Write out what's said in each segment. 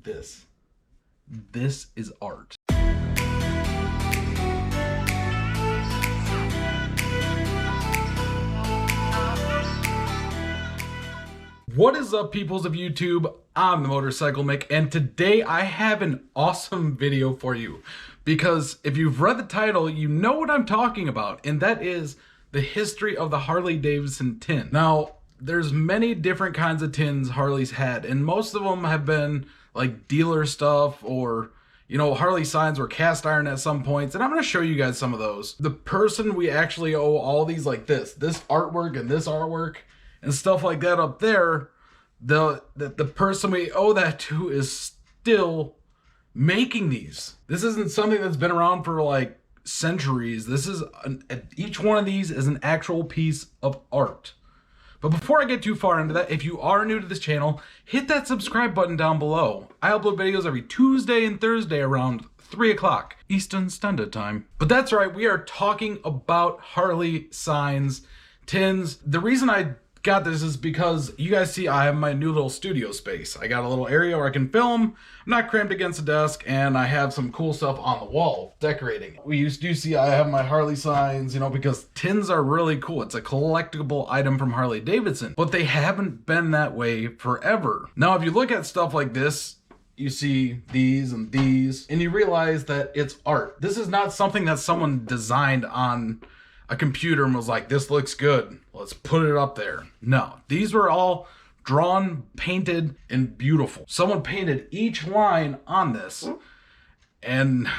this. This is art. What is up, peoples of YouTube? I'm the Motorcycle Mick, and today I have an awesome video for you. Because if you've read the title, you know what I'm talking about, and that is the history of the Harley-Davidson tin. Now, there's many different kinds of tins Harley's had, and most of them have been like dealer stuff, or Harley signs were cast iron at some points, and I'm going to show you guys some of those. The person we actually owe all these, like this artwork and this artwork and stuff like that up there, the person we owe that to is still making these. This isn't something that's been around for like centuries. This is each one of these is an actual piece of art. But before I get too far into that, if you are new to this channel, hit that subscribe button down below. I upload videos every Tuesday and Thursday around 3 o'clock Eastern Standard Time. But that's right, we are talking about Harley signs, tins. The reason I got this is because you guys see I have my new little studio space. I got a little area where I can film. I'm not cramped against a desk, and I have some cool stuff on the wall decorating. You see I have my Harley signs, because tins are really cool. It's a collectible item from Harley-Davidson, but they haven't been that way forever. Now, if you look at stuff like this, you see these, and you realize that it's art. This is not something that someone designed on a computer and was like, this looks good, let's put it up there. No, these were all drawn, painted, and beautiful. Someone painted each line on this, and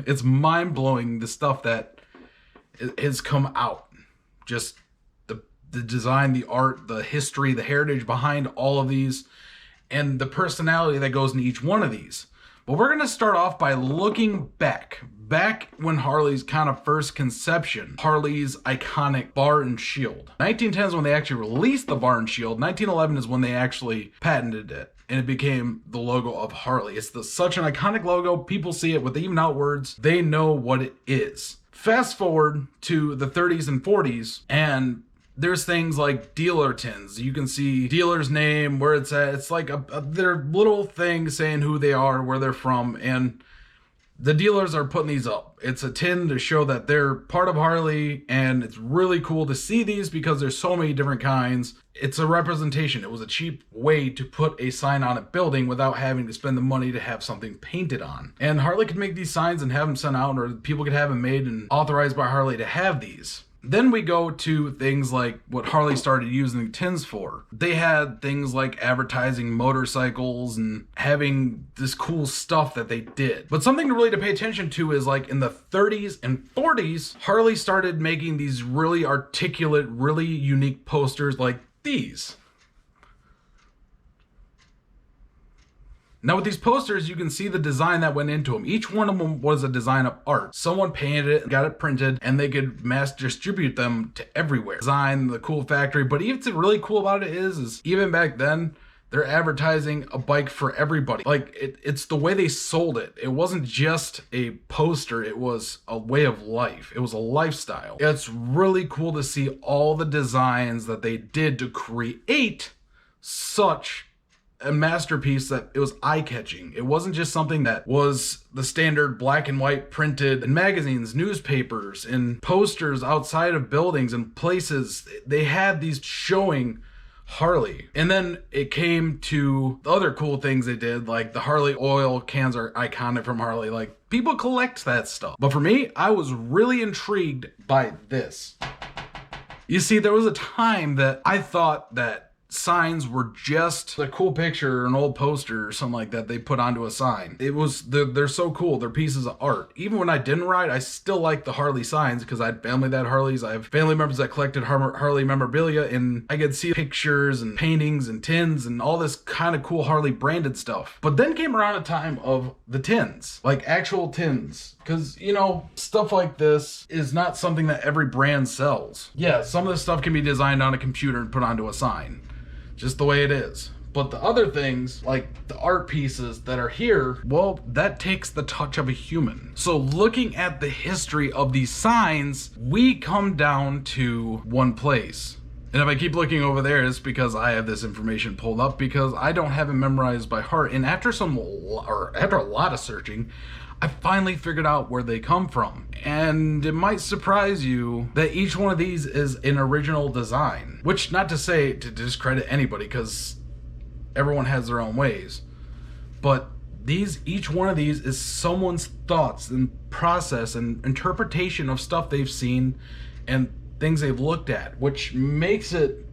it's mind-blowing the stuff that has come out. Just the design, the art, the history, the heritage behind all of these, and the personality that goes into each one of these. But we're gonna start off by looking back when Harley's kind of first conception, Harley's iconic bar and shield. 1910 is when they actually released the bar and shield. 1911 is when they actually patented it, and it became the logo of Harley. It's such an iconic logo. People see it with even out words. They know what it is. Fast forward to the 30s and 40s, and there's things like dealer tins. You can see dealer's name, where it's at. It's like their little thing saying who they are, where they're from, and the dealers are putting these up. It's a tin to show that they're part of Harley, and it's really cool to see these because there's so many different kinds. It's a representation. It was a cheap way to put a sign on a building without having to spend the money to have something painted on. And Harley could make these signs and have them sent out, or people could have them made and authorized by Harley to have these. Then we go to things like what Harley started using tins for. They had things like advertising motorcycles and having this cool stuff that they did. But something really to pay attention to is, like, in the 30s and 40s, Harley started making these really articulate, really unique posters like these. Now with these posters, you can see the design that went into them. Each one of them was a design of art. Someone painted it, got it printed, and they could mass distribute them to everywhere. Design, the cool factory, but even what's really cool about it is even back then, they're advertising a bike for everybody. Like, it's the way they sold it. It wasn't just a poster, it was a way of life. It was a lifestyle. It's really cool to see all the designs that they did to create such a masterpiece that it was eye-catching. It wasn't just something that was the standard black and white printed in magazines, newspapers, and posters outside of buildings and places. They had these showing Harley. And then it came to the other cool things they did, like the Harley oil cans are iconic from Harley. Like, people collect that stuff. But for me, I was really intrigued by this. You see, there was a time that I thought that signs were just a cool picture or an old poster or something like that they put onto a sign. They're so cool. They're pieces of art. Even when I didn't ride, I still like the Harley signs because I had family that had Harleys. I have family members that collected Harley memorabilia, and I could see pictures and paintings and tins and all this kind of cool Harley branded stuff. But then came around a time of the tins, like actual tins. Because, stuff like this is not something that every brand sells. Yeah, some of this stuff can be designed on a computer and put onto a sign. Just the way it is. But the other things, like the art pieces that are here, well, that takes the touch of a human. So looking at the history of these signs, we come down to one place. And if I keep looking over there, it's because I have this information pulled up because I don't have it memorized by heart. And after after a lot of searching, I finally figured out where they come from. And it might surprise you that each one of these is an original design. Which, not to say to discredit anybody, because everyone has their own ways. But each one of these is someone's thoughts and process and interpretation of stuff they've seen and things they've looked at, which makes it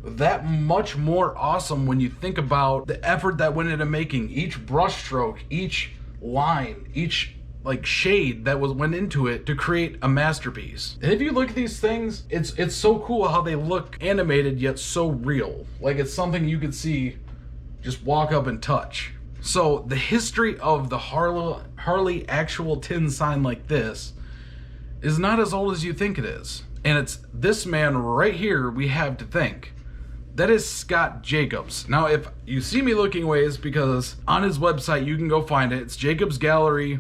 that much more awesome when you think about the effort that went into making each brushstroke, each line, each like shade that went into it to create a masterpiece. And if you look at these things, it's so cool how they look animated yet so real. Like it's something you could see, just walk up and touch. So the history of the Harley actual tin sign like this is not as old as you think it is. And it's this man right here we have to thank. That is Scott Jacobs. Now, if you see me looking away, it's because on his website, you can go find it. It's Jacobs Gallery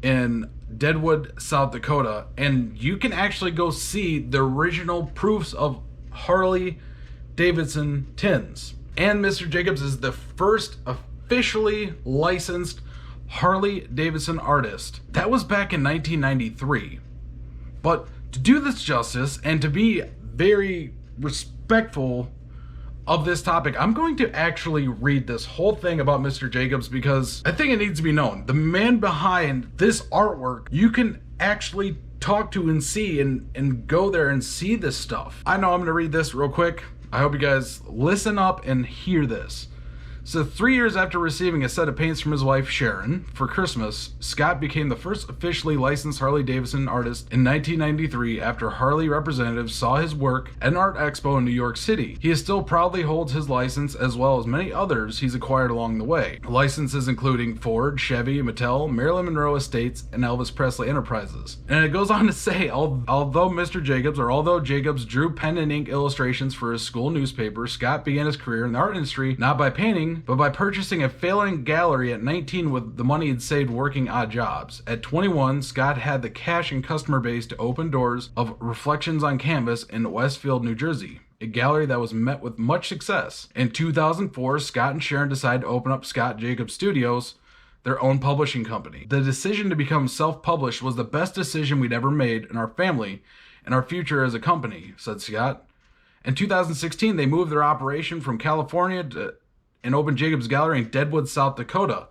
in Deadwood, South Dakota. And you can actually go see the original proofs of Harley-Davidson Tins. And Mr. Jacobs is the first officially licensed Harley-Davidson artist. That was back in 1993. But to do this justice and to be very respectful of this topic, I'm going to actually read this whole thing about Mr. Jacobs because I think it needs to be known. The man behind this artwork, you can actually talk to and see and go there and see this stuff. I know I'm gonna read this real quick. I hope you guys listen up and hear this. So 3 years after receiving a set of paints from his wife Sharon for Christmas, Scott became the first officially licensed Harley-Davidson artist in 1993 after Harley representatives saw his work at an art expo in New York City. He still proudly holds his license as well as many others he's acquired along the way. Licenses including Ford, Chevy, Mattel, Marilyn Monroe Estates, and Elvis Presley Enterprises. And it goes on to say, although Jacobs drew pen and ink illustrations for his school newspaper, Scott began his career in the art industry not by painting, but by purchasing a failing gallery at 19 with the money he'd saved working odd jobs. At 21, Scott had the cash and customer base to open doors of Reflections on Canvas in Westfield, New Jersey, a gallery that was met with much success. In 2004, Scott and Sharon decided to open up Scott Jacobs Studios, their own publishing company. The decision to become self-published was the best decision we'd ever made in our family and our future as a company, said Scott. In 2016, they moved their operation from California and opened Jacobs Gallery in Deadwood, South Dakota.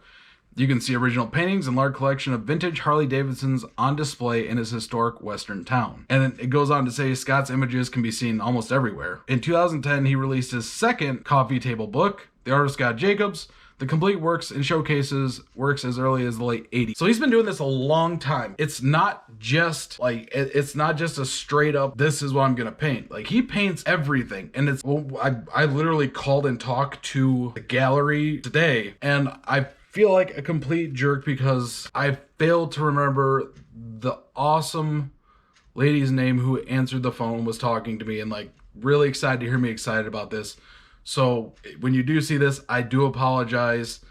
You can see original paintings and large collection of vintage Harley-Davidsons on display in his historic western town. And it goes on to say Scott's images can be seen almost everywhere. In 2010, he released his second coffee table book, The Art of Scott Jacobs. The complete works and showcases works as early as the late 80s. So he's been doing this a long time. It's not just like, it's not just a straight up, this is what I'm gonna paint. Like he paints everything. And it's, well, I literally called and talked to the gallery today and I feel like a complete jerk because I failed to remember the awesome lady's name who answered the phone, was talking to me and like really excited to hear me excited about this. So when you do see this, I do apologize.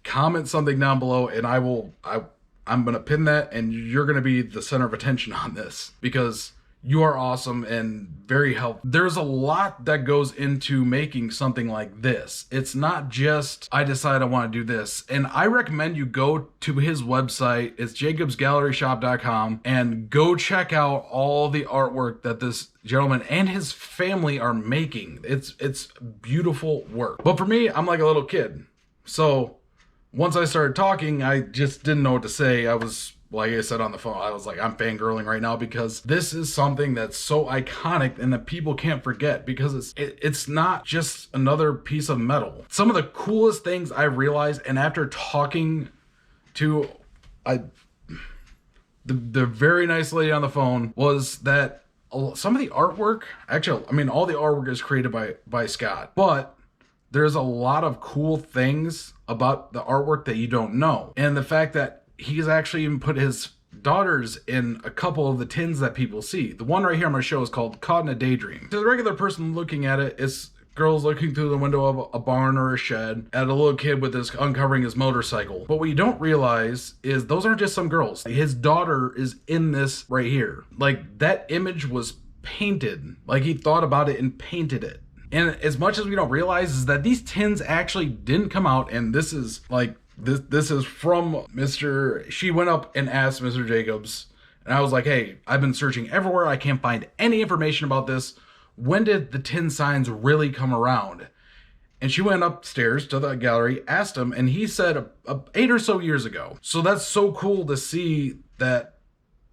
Comment something down below and I'm going to pin that and you're going to be the center of attention on this because you are awesome and very helpful. There's a lot that goes into making something like this. It's not just, I decide I want to do this. And I recommend you go to his website. It's jacobsgalleryshop.com and go check out all the artwork that this gentleman and his family are making. It's beautiful work. But for me, I'm like a little kid. So once I started talking, I just didn't know what to say. I was, like I said on the phone, I was like, I'm fangirling right now because this is something that's so iconic and that people can't forget because it's not just another piece of metal. Some of the coolest things I realized, and after talking to the very nice lady on the phone, was that some of the artwork, actually, I mean, all the artwork is created by Scott, but there's a lot of cool things about the artwork that you don't know. And the fact that he's actually even put his daughters in a couple of the tins that people see. The one right here I'm going to show is called Caught in a Daydream. To the regular person looking at it, it's girls looking through the window of a barn or a shed at a little kid with his uncovering his motorcycle. But what you don't realize is those aren't just some girls. His daughter is in this right here. Like that image was painted. Like he thought about it and painted it. And as much as we don't realize is that these tins actually didn't come out, and this is like, this is from Mr. She went up and asked Mr. Jacobs, and I was like, hey, I've been searching everywhere. I can't find any information about this. When did the tin signs really come around? And she went upstairs to the gallery, asked him, and he said 8 or so years ago. So that's so cool to see that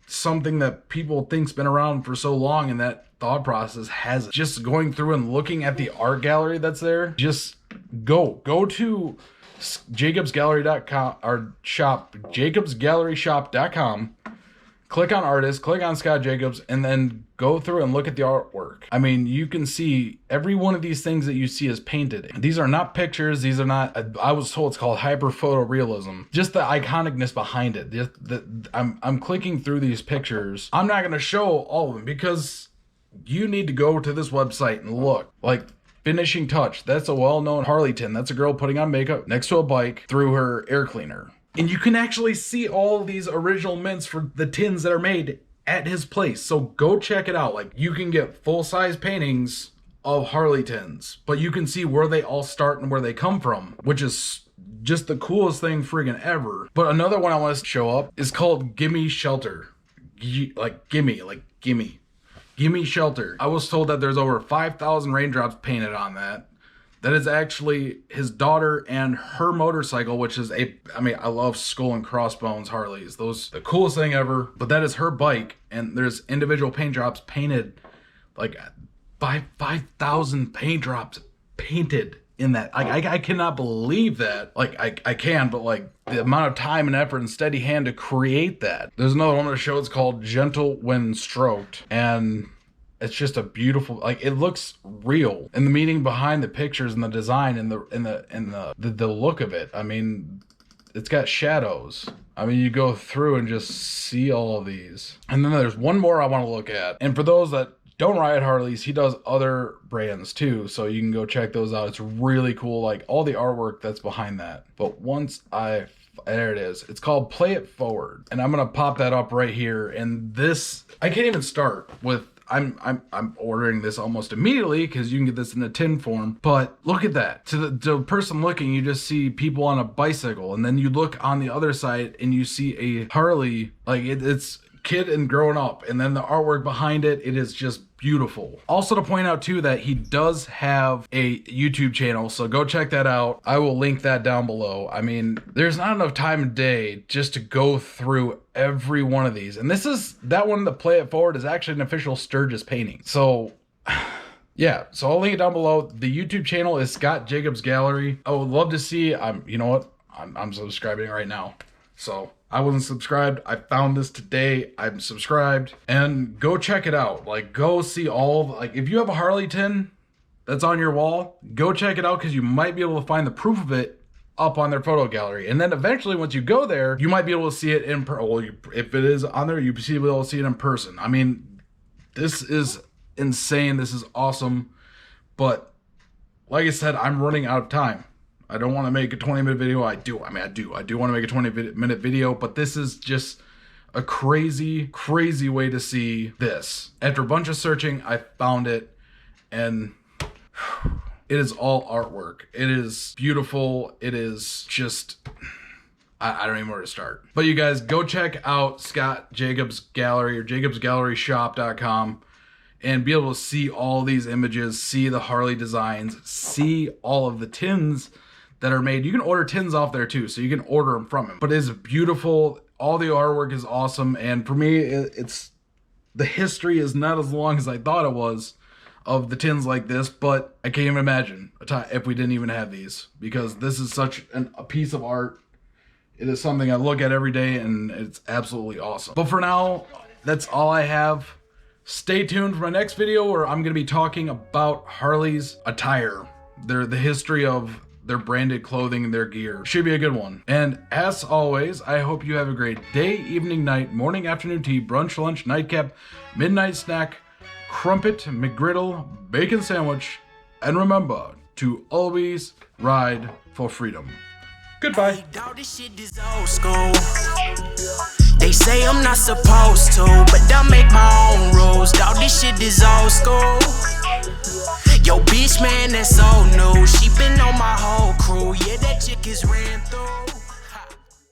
something that people think's been around for so long, and that thought process has just going through and looking at the art gallery that's there. Just go to jacobsgallery.com or shop jacobsgalleryshop.com. Click on artist, click on Scott Jacobs, and then go through and look at the artwork. I mean, you can see every one of these things that you see is painted. These are not pictures. These are not, I was told it's called hyper photorealism. Just the iconicness behind it. I'm clicking through these pictures. I'm not going to show all of them because you need to go to this website and look. Like Finishing Touch, that's a well-known Harley tin. That's a girl putting on makeup next to a bike through her air cleaner. And you can actually see all these original mints for the tins that are made at his place. So go check it out. Like you can get full-size paintings of Harley tins, but you can see where they all start and where they come from, which is just the coolest thing friggin' ever. But another one I want to show up is called Gimme Shelter. Gimme Shelter. I was told that there's over 5,000 raindrops painted on that. That is actually his daughter and her motorcycle, which is I love skull and crossbones Harleys. Those, the coolest thing ever. But that is her bike, and there's individual paint drops painted, like 5,000 paint drops painted in that. I cannot believe that. Like I can, but like the amount of time and effort and steady hand to create that. There's another one on the show. It's called Gentle When Stroked, and it's just a beautiful, like it looks real, and the meaning behind the pictures and the design and the look of it. I mean, it's got shadows. I mean, you go through and just see all of these. And then there's one more I want to look at. And for those that don't ride Harleys, he does other brands too, so you can go check those out. It's really cool, like all the artwork that's behind that. But there it is. It's called Play It Forward, and I'm gonna pop that up right here. And this, I can't even start with. I'm ordering this almost immediately because you can get this in a tin form. But look at that. To the person looking, you just see people on a bicycle, and then you look on the other side and you see a Harley. Like it's kid and growing up, and then the artwork behind it, it is just beautiful. Also to point out too that he does have a YouTube channel, so go check that out. I will link that down below. I mean, there's not enough time of day just to go through every one of these. And that one, the Play It Forward, is actually an official Sturgis painting. So yeah, so I'll link it down below. The YouTube channel is Scott Jacobs Gallery. I would love to see, you know what? I'm subscribing right now. So I wasn't subscribed. I found this today. I'm subscribed, and go check it out. Like go see like if you have a Harley tin that's on your wall, go check it out, because you might be able to find the proof of it up on their photo gallery. And then eventually once you go there, you might be able to see it in if it is on there, you'll be able to see it in person. I mean, this is insane. This is awesome. But like I said, I'm running out of time. I don't want to make a 20-minute video. I do want to make a 20-minute video, but this is just a crazy, crazy way to see this. After a bunch of searching, I found it, and it is all artwork. It is beautiful. It is just, I don't even know where to start. But you guys, go check out Scott Jacobs Gallery or jacobsgalleryshop.com. and be able to see all these images, see the Harley designs, see all of the tins that are made. You can order tins off there too, so you can order them from him. But it's beautiful. All the artwork is awesome. And for me, it's the history is not as long as I thought it was of the tins like this, but I can't even imagine a time if we didn't even have these, because this is such a piece of art. It is something I look at every day, and it's absolutely awesome. But for now, that's all I have. Stay tuned for my next video, where I'm going to be talking about Harley's attire, the history of their branded clothing and their gear. Should be a good one. And as always, I hope you have a great day, evening, night, morning, afternoon tea, brunch, lunch, nightcap, midnight snack, crumpet, McGriddle, bacon sandwich, and remember to always ride for freedom. Goodbye. They say I'm not supposed to, but I'll make my own rules. Dawg, this shit is old school. Yo, bitch, man, that's so new. She been on my whole crew. Yeah, that chick is ran through.